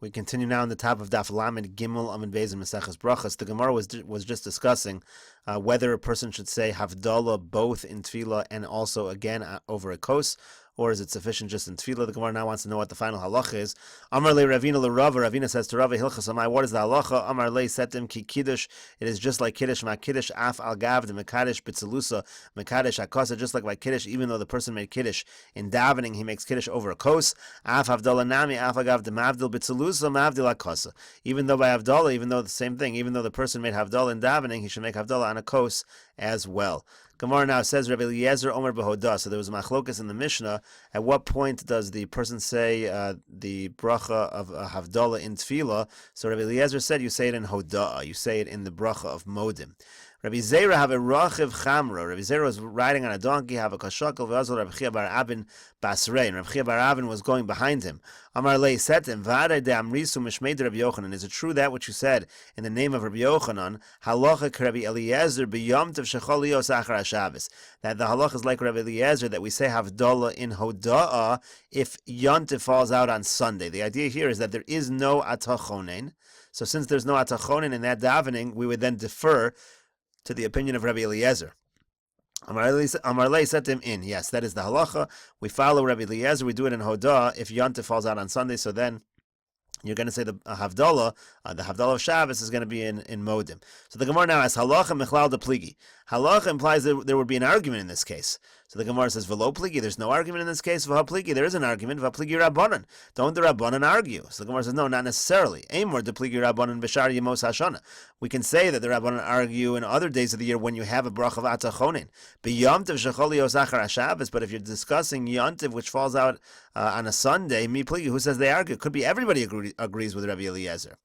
We continue now on the top of Daf Lamed Gimel Amud Beis in Maseches Brachos. The Gemara was just discussing whether a person should say Havdalah both in Tefillah and also again over a kos, or is it sufficient just in Tefillah? The Gemara now wants to know what the final halacha is. Amar le Ravina le Rava. Ravina says to Rava, Hilchas Amai, what is the halacha? Amar le Setim ki Kiddush. It is just like Kiddush, ma Kiddush af al gav de Mekadesh bitzelusa Mekadesh akasa. Just like by Kiddush, even though the person made Kiddush in davening, he makes Kiddush over a kos. Af Havdalah nami af al gav de mavdil bitzelusa mavdil akasa. Even though by Havdalah, even though the same thing, even though the person made Havdalah in davening, he should make Havdalah on a kos as well. Gemara now says Rabbi Eliezer Omer Behodah. So there was a machlokas in the Mishnah. At what point does the person say the bracha of Havdalah in Tefillah? So Rabbi Eliezer said you say it in Hodah. You say it in the bracha of Modim. Rabbi Zera have a rachiv chamra. Rabbi Zera was riding on a donkey, have a kashakal, v'azol Rabbi Chia bar Abin basrei. And Rabbi Chia bar Abin was going behind him. Amar lei said to him, V'adai de amrisu mishmei de Rabbi Yochanan. Is it true that what you said in the name of Rabbi Yochanan, halacha k'Rabbi Eliezer b'yom tev shechol lios achar HaShabbos, that the halacha is like Rabbi Eliezer, that we say Havdalah in Hoda'ah if Yontif falls out on Sunday. The idea here is that there is no atachonen. So since there's no atachonen in that davening, we would then defer to the opinion of Rabbi Eliezer. Amarle said to him in. Yes, that is the halacha. We follow Rabbi Eliezer. We do it in Hodah if Yontif falls out on Sunday. So then you're going to say the Havdalah of Shabbos is going to be in Modim. So the Gemara now asks, halacha mechlal de pligi. Halacha implies that there would be an argument in this case. So the Gemara says, v'lo pligi, there's no argument in this case. V'ha pligi, there is an argument. V'ha pligi rabbanan. Don't the rabbanan argue? So the Gemara says, no, not necessarily. Amor de pligi rabbanan b'shar yemos hashana. We can say that the rabbanan argue in other days of the year when you have a bracha of atachonin. B'yomtiv shechol lios achar HaShabbos, but if you're discussing yontiv, which falls out on a Sunday, mi pligi, who says they argue? It could be everybody agrees with Rabbi Eliezer.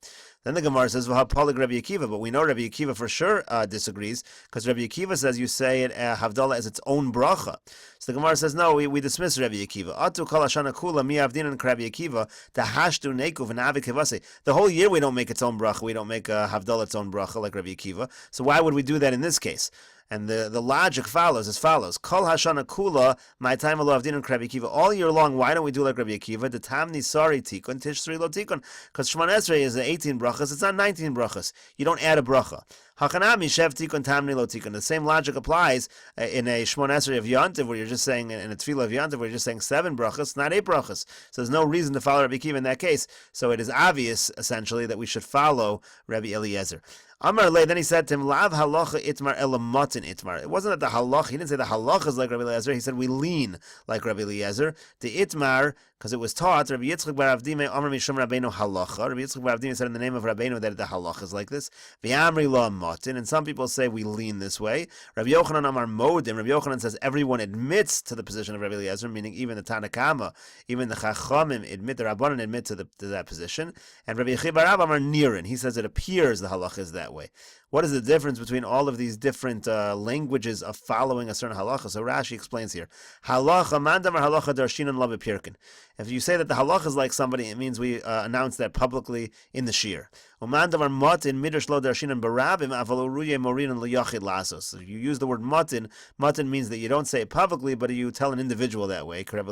Then the Gemara says, "V'hapolig Rabbi Akiva," but we know Rabbi Akiva for sure disagrees, because Rabbi Akiva says you say it Havdalah as its own bracha. So the Gemara says, no, we dismiss Rabbi Akiva. Atu kol hashana kula mi avdinan Rabbi Akiva tahashtu neku v'navi kevase. The whole year we don't make its own bracha. We don't make Havdalah its own bracha like Rabbi Akiva. So why would we do that in this case? And the logic follows as follows. Kol hashana kula, my time alo avdinun Rabbi Akiva. All year long, why don't we do like Rabbi Akiva? The tamni sari tikun, tishri lo tikun. Because Shemon Esrei is 18 brachas, it's not 19 brachas. You don't add a bracha. Hakanami shev tikun tamni lo tikun. The same logic applies in a Shemon Esrei of Yontiv, where you're just saying, in a Tefillah of Yontiv, where you're just saying 7 brachas, not 8 brachas. So there's no reason to follow Rabbi Akiva in that case. So it is obvious, essentially, that we should follow Rabbi Eliezer. Amar le, then he said to him, Lav halacha itmar elamatin itmar. It wasn't that the halacha, he didn't say the halacha is like Rabbi Eliezer, he said we lean like Rabbi Eliezer. The itmar, because it was taught, Rabbi Yitzchak bar Avdime, Amar mishum Rabbeinu halacha. Rabbi Yitzchak bar Avdime said in the name of Rabbeinu that the halacha is like this. V'amri lo matin, and some people say we lean this way. Rabbi Yochanan Amar modim, Rabbi Yochanan says everyone admits to the position of Rabbi Eliezer, meaning even the Tanakama, even the Chachamim admit, the Rabbanan admit to that position. And Rabbi Yechiel bar Abba Amar nirin, he says it appears the halacha is that way. What is the difference between all of these different languages of following a certain halacha? So Rashi explains here. Halacha mandam or halacha darshinan la b'pirkin. If you say that the halacha is like somebody, it means we announce that publicly in the shir. Umandam or matin midrash lo darshinan barabim avaluruye morinan liyachid lasos. So you use the word matin. Matin means that you don't say it publicly, but you tell an individual that way. That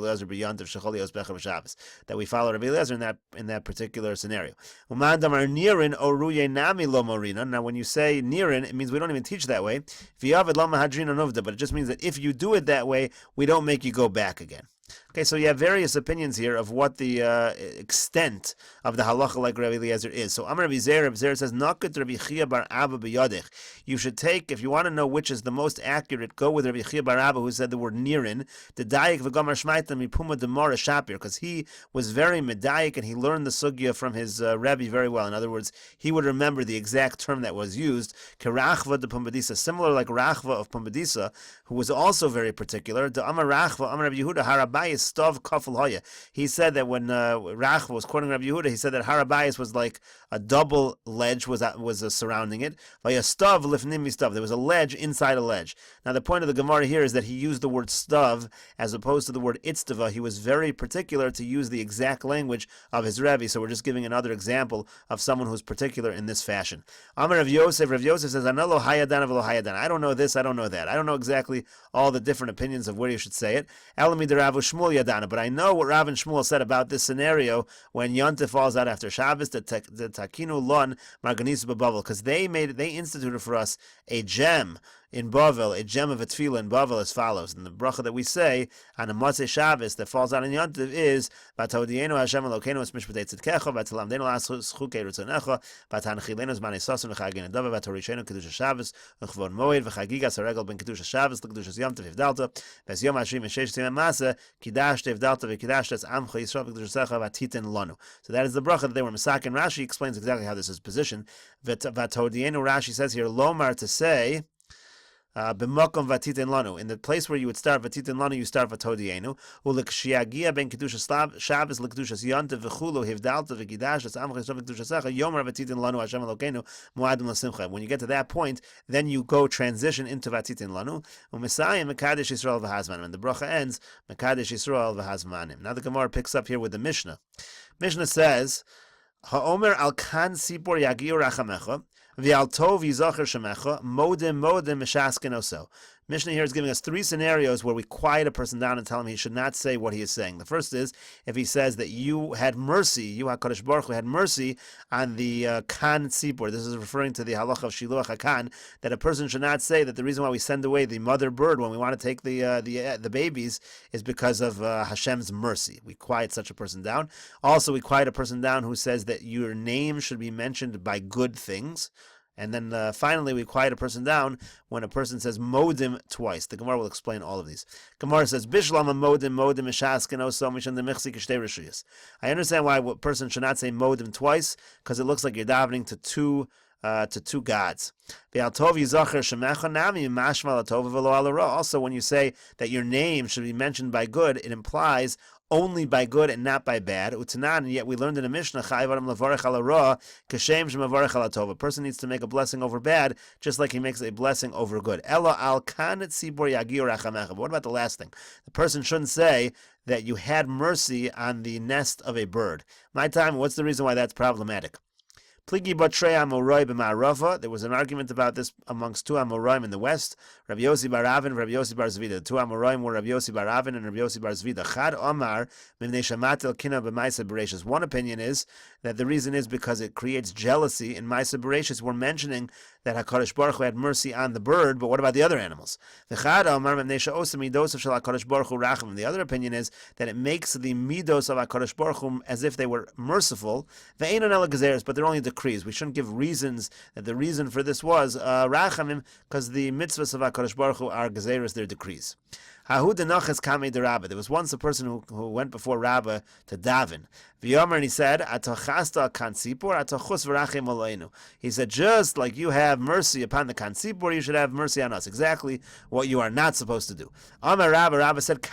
we follow Rabbi Eliezer in that particular scenario. Umandam or nirin oruye nami lo morinan. Now when you say nirin, it means we don't even teach that way. But it just means that if you do it that way, we don't make you go back again. Okay, so you have various opinions here of what the extent of the halacha like Rabbi Eliezer is. So Amar Rabbi Zera says, Nakat Rabbi Chia bar Abba b'yadich. You should take, if you want to know which is the most accurate, go with Rabbi Chia bar Abba, who said the word nirin, the daik v'gamar shmaitam mipuma demara shapir, because he was very medayik and he learned the sugya from his Rebbe very well. In other words, he would remember the exact term that was used, kerachva de pumbedisa, similar like Rachva of Pumbedisa, who was also very particular. The Amar Rachva, Amar Rabbi Yehuda, Harabayis Stav Kafel Hoya. He said that when Rachva was quoting Rabbi Yehuda, he said that Harabayis was like a double ledge was surrounding it. Vaya Stav lifnim mistav. There was a ledge inside a ledge. Now the point of the Gemara here is that he used the word stav as opposed to the word itztava. He was very particular to use the exact language of his Rebbe. So we're just giving another example of someone who's particular in this fashion. Amar Rav Yosef says, Anelo hayadan avelo hayadan. I don't know this, I don't know that. I don't know exactly all the different opinions of where you should say it. Elami de Rav Shmuel Yadana, but I know what Rav and Shmuel said about this scenario when Yontif falls out after Shabbos, the Takinu Lon Marganisu Bavel, because they instituted for us a gem in Bavel, a gem of a tefillah in Bavel as follows. And the bracha that we say on a Motzei Shabbos that falls out on Yontif is Vatodienu Hashem Elokeinu es Mishpatei Tzidkecha, Vatalamdenu Las Chukei Ritzonecha, Vatanchilenu Zmanei Sasun V'Chagin Adava, Vatorishenu Kedusha Shabbos, V'Chvon Moed, V'Chagigas Haregel Ben Kedusha Shabbos, L'Kedushas Yontif Yivdalta, Ves Yom Hashrim V'Sheish Tzimah Masa, Kidashte Yivdalta V'Kidashtes Amcha Yisrael V'Kedushasecha V'Titen Lonu. So that is the bracha that they were Masak, and Rashi explains exactly how this is positioned. Vatodienu, Rashi says here, Lomar, to say, B'makom v'titen lanu. In the place where you would start v'titen lanu, you start v'todienu. U'l'kshiagia ben kedushas Shabbos l'kedushas yontiv v'chulu hivdalta v'gidashas amach yisrael v'kedushasecha yomer v'titen lanu Hashem Elokeinu mu'adim l'simcha. When you get to that point, then you go transition into v'titen lanu. U'misayim mekadesh Yisrael v'hazmanim. And the bracha ends mekadesh Yisrael v'hazmanim. Now the Gemara picks up here with the Mishnah. Mishnah says, Ha'omer al kan sipor yagiu rachamecha. V'altov yizacher shemecha, modim mishaskin oso. Mishnah here is giving us three scenarios where we quiet a person down and tell him he should not say what he is saying. The first is if he says that you had mercy, you HaKadosh Baruch Hu had mercy on the kan tzipor. This is referring to the halacha of shiluach hakan, that a person should not say that the reason why we send away the mother bird when we want to take the babies is because of Hashem's mercy. We quiet such a person down. Also, we quiet a person down who says that your name should be mentioned by good things. And then finally, we quiet a person down when a person says modim twice. The Gemara will explain all of these. Gemara says, Bishlama modim mishaskin oso mishan de michsi kishtei rishuyas. I understand why a person should not say modim twice, because it looks like you're davening to two gods. Also, when you say that your name should be mentioned by good, it implies only by good and not by bad. And yet we learned in a Mishnah, a person needs to make a blessing over bad, just like he makes a blessing over good. What about the last thing? The person shouldn't say that you had mercy on the nest of a bird. My time, what's the reason why that's problematic? There was an argument about this amongst two Amoraim in the west, Rabbi Yossi bar Ravin and Rabbi Yossi bar Zvida. The two Amoraim were Rabbi Yossi bar Ravin and Rabbi Yossi bar Zvida. Chad Omar mimnei shamatel kina b'maisa bereshis. One opinion is that the reason is because it creates jealousy. In Maisa bereshis, we're mentioning that HaKadosh Baruch Hu had mercy on the bird, but what about the other animals? The Chad Omar mimnei she'osa midos of shel HaKadosh Baruch Hu racham. The other opinion is that it makes the midos of HaKadosh Baruch Hu as if they were merciful. Ve'enon ela gezeres, but they're only decrees. We shouldn't give reasons that the reason for this was rachamim, because the mitzvahs of HaKadosh Baruch Hu are gezeres, their decrees. There was once a person who went before Rabbah to daven. And he said, he said, just like you have mercy upon the kansipur, you should have mercy on us. Exactly what you are not supposed to do. Rabbah said,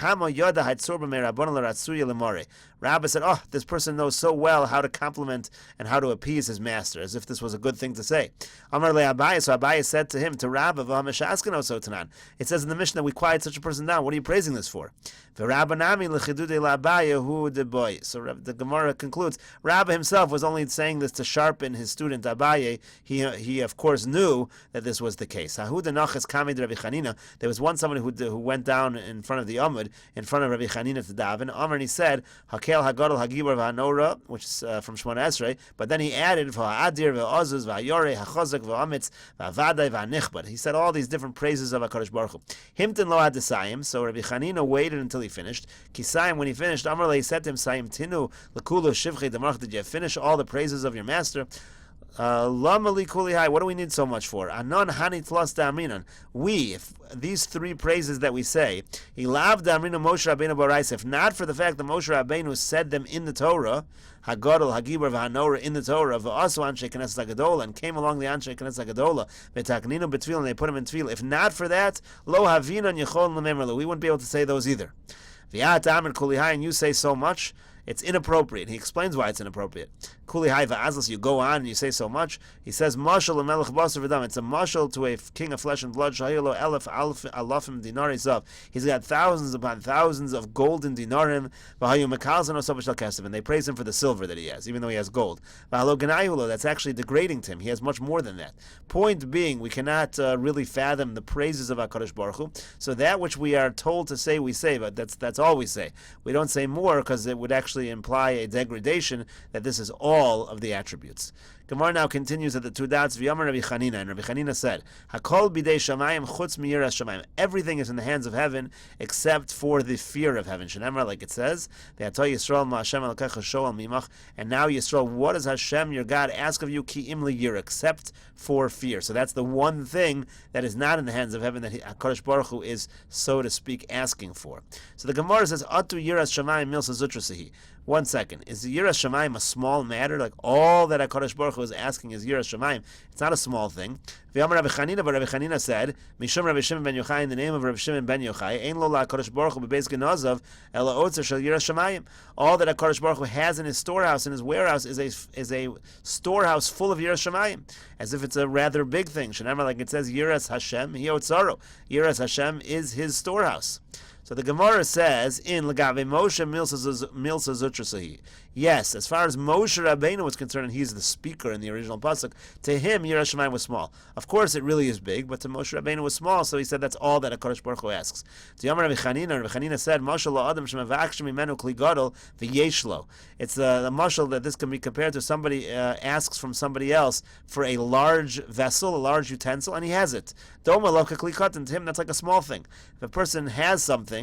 Rabbah said, oh, this person knows so well how to compliment and how to appease his master, as if this was a good thing to say. So Abaye said to him, to Rabbah, it says in the Mishnah, we quiet such a person down. What are you praising this for? So the Gemara concludes, Rabbah himself was only saying this to sharpen his student Abaye. He of course knew that this was the case. There was once somebody who went down in front of the Amud, in front of Rabbi Chanina to daven. Amr, and he said, Hakel Hagadol Hagibor V'Hanora, which is from Shemona Esrei, but then he added V'Ha'adir V'Ozuz V'Hayore Hachozak V'Amitz V'Avadai V'Anichbad. He said all these different praises of HaKadosh Baruch Hu. Himtin lo ad Sayim, so Rabbi Chanina waited until he finished. Kisayim, when he finished, Amr he said to him, Sayim Tinu L'Kulu Shivchei Damarch, did you finish all the praises of your master? Lamali Kulihai, what do we need so much for? Anon Hani Tlas Da'aminon. If these three praises that we say, Ilav Da'aminu Moshe Rabbeinu Barais, if not for the fact that Moshe Rabbeinu said them in the Torah, Hagadol, Hagibor, V'Hanora, in the Torah, V'asu Anshe Knesset HaGadola, and came along the Anshe Knesset HaGadola, V'takninu B'Tfil, and they put him in Tfil. If not for that, Lo Havinon Yechol L'Memrelu, we wouldn't be able to say those either. V'yat Amir Kulihai, and you say so much, it's inappropriate. He explains why it's inappropriate. Kuli Hai Va'azlas, you go on and you say so much. He says, Mashal Melech Basar V'dam. It's a mashal to a king of flesh and blood. Shayilo Elef Alafim Dinari Zav. He's got thousands upon thousands of golden dinarim. V'hayu Mekalzan Osavashal Kesav. And they praise him for the silver that he has, even though he has gold. V'halo Ganayulo. That's actually degrading to him. He has much more than that. Point being, we cannot really fathom the praises of HaKadosh Baruch Hu. So that which we are told to say, we say, but that's all we say. We don't say more because it would actually imply a degradation that this is all of the attributes. Gemara now continues at the two dots. V'yamar Rabbi Chanina, and Rabbi Chanina said, "Hakol bidei shamayim chutz miyiras shamayim." Everything is in the hands of heaven except for the fear of heaven. Shenemar, like it says, "Ve'atah Yisrael ma'Hashem alakecha shoal mimach." And now Yisrael, what does Hashem, your God, ask of you? Ki im liyir, except for fear. So that's the one thing that is not in the hands of heaven that HaKadosh Baruch Hu is, so to speak, asking for. So the Gemara says, "Atu yiras shamayim milsa zutrasahi." 1 second. Is the Yiras Shamayim a small matter? Like all that HaKadosh Baruch Hu is asking is Yiras Shamayim. It's not a small thing. V'yamar Rabbi Chanina, but Rabbi Chanina said, Mishum Rabbi Shimon ben Yochai, in the name of Rabbi Shimon ben Yochai, Ein lo LaHaKadosh Baruch Hu b'beis genazav, ela otzer shel Yiras Shamayim. All that HaKadosh Baruch Hu has in his storehouse, in his warehouse, is a storehouse full of Yiras Shamayim, as if it's a rather big thing. Shenamar, like it says, Yiras Hashem, hi otzaro. Yiras Hashem is his storehouse. So the Gemara says in Legave Moshe Milsa Zutrasahi. Yes, as far as Moshe Rabbeinu was concerned, and he's the speaker in the original pasuk, to him Yiras Shamayim was small. Of course, it really is big, but to Moshe Rabbeinu was small, so he said that's all that HaKadosh Baruch Hu asks. To Yamar Rabbi Chanina said, Moshe lo Adam shemavakshim imenu kli gadol v'yeshlo. It's the mashal that this can be compared to somebody asks from somebody else for a large vessel, a large utensil, and he has it. Doma lo kli katan, to him that's like a small thing. If a person has something,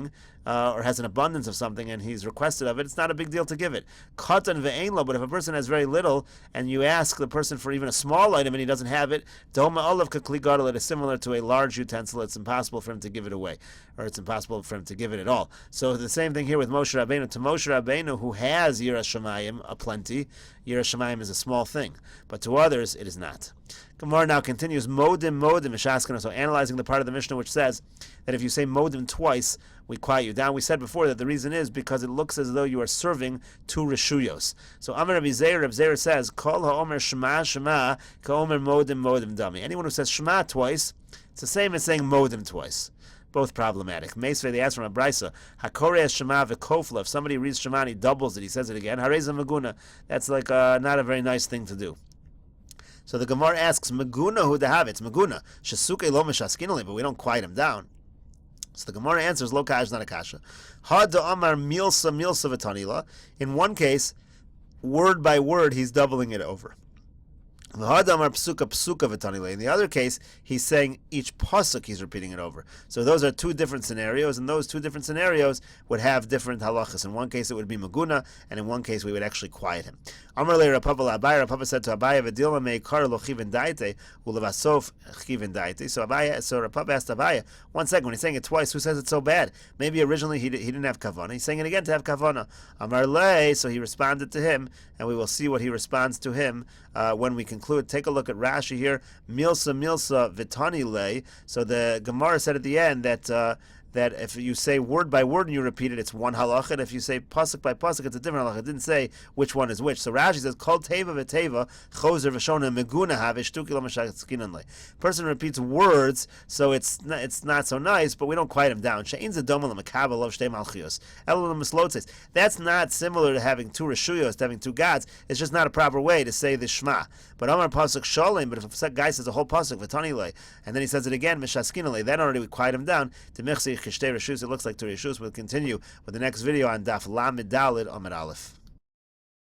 or has an abundance of something and he's requested of it, it's not a big deal to give it. Katan ve'einlo, but if a person has very little and you ask the person for even a small item and he doesn't have it, doma olav kakli gadol, it is similar to a large utensil. It's impossible for him to give it away, or it's impossible for him to give it at all. So the same thing here with Moshe Rabbeinu. To Moshe Rabbeinu, who has Yiras Shamayim aplenty, Yiras Shamayim is a small thing, but to others it is not. Gemara now continues, Modim, Mishaskana, so analyzing the part of the Mishnah which says that if you say Modim twice, we quiet you down. We said before that the reason is because it looks as though you are serving two Reshuyos. So Amar Rabbi Zeir says, Kol ha'omer Shema Shema, ka'omer Modim Dami. Anyone who says Shema twice, it's the same as saying Modim twice. Both problematic. Meisvei, they ask from a brisa, Hakore Shema v'kofla. If somebody reads Shema and he doubles it, he says it again, Hareza Maguna. That's like not a very nice thing to do. So the Gemara asks, Maguna who have it's Maguna. Shesuke lo mishaskinali, but we don't quiet him down. So the Gemara answers, Lo kash, not a kasha. Ha da amar milsa v'tanila. In one case, word by word, he's doubling it over. In the other case, he's saying each pasuk he's repeating it over. So those are two different scenarios, and those two different scenarios would have different halachas. In one case it would be maguna, and in one case we would actually quiet him. Amar le Rapapa said to Abaye, "V'dilma meikar lo chivin daite ulevasof chivin daite." So Rapapa asked Abaye, 1 second, when he's saying it twice, who says it's so bad? Maybe originally he didn't have kavana. He's saying it again to have kavana. Amar le, so he responded to him, and we will see what he responds to him when we conclude. Take a look at Rashi here. Milsa vitani le. So the Gemara said at the end that if you say word by word and you repeat it, it's one halacha. And if you say pasuk by pasuk, it's a different halacha. It didn't say which one is which. So Rashi says, Kol teva v'teva choser v'shona meguna have shtuki lo mashaskinan le. Person repeats words, so it's not so nice, but we don't quiet him down. She'in zedoma l'mekabel lo shtei malchios. Elo l'mislotzes. That's not similar to having two reshuyos, to having two gods. It's just not a proper way to say the Shema. But Amar pasuk sholim. But if a guy says a whole pasuk v'tani le, and then he says it again mishaskinan le, then already we quiet him down. To michsi. It looks like two Reshus. We'll continue with the next video on Daf Lamed Daled Amud Aleph.